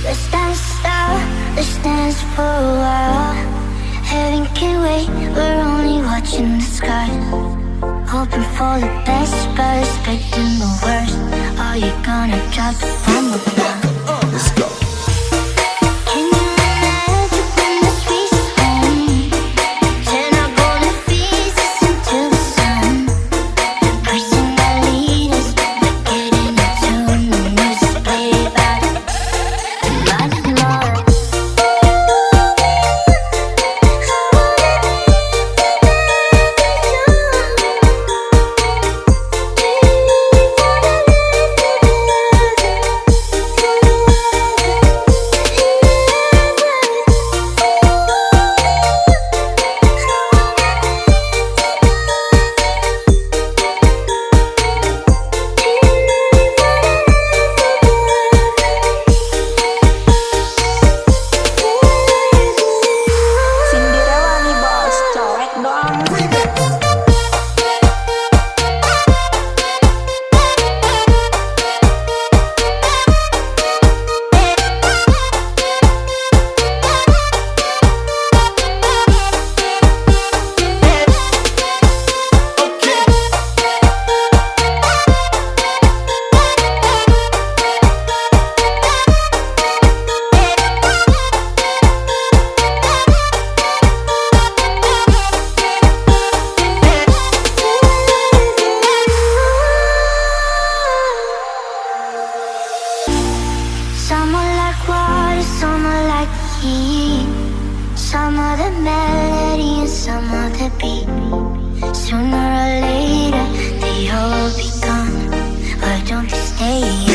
Let's dance now, let's dance for a while. Heaven can wait, we're only watching the sky. Hoping for the best, but expecting the worst. Are you gonna drop the bomb or not? Let's go. Can you imagine when the sweet's home? Turn our golden faces into the sun. Pressing our leaders, we're getting in tune. The music's played by the Lord. Some are like water, some are like heat. Some are the melody and some are the beat. Sooner or later, they all be gone. Why don't they stay?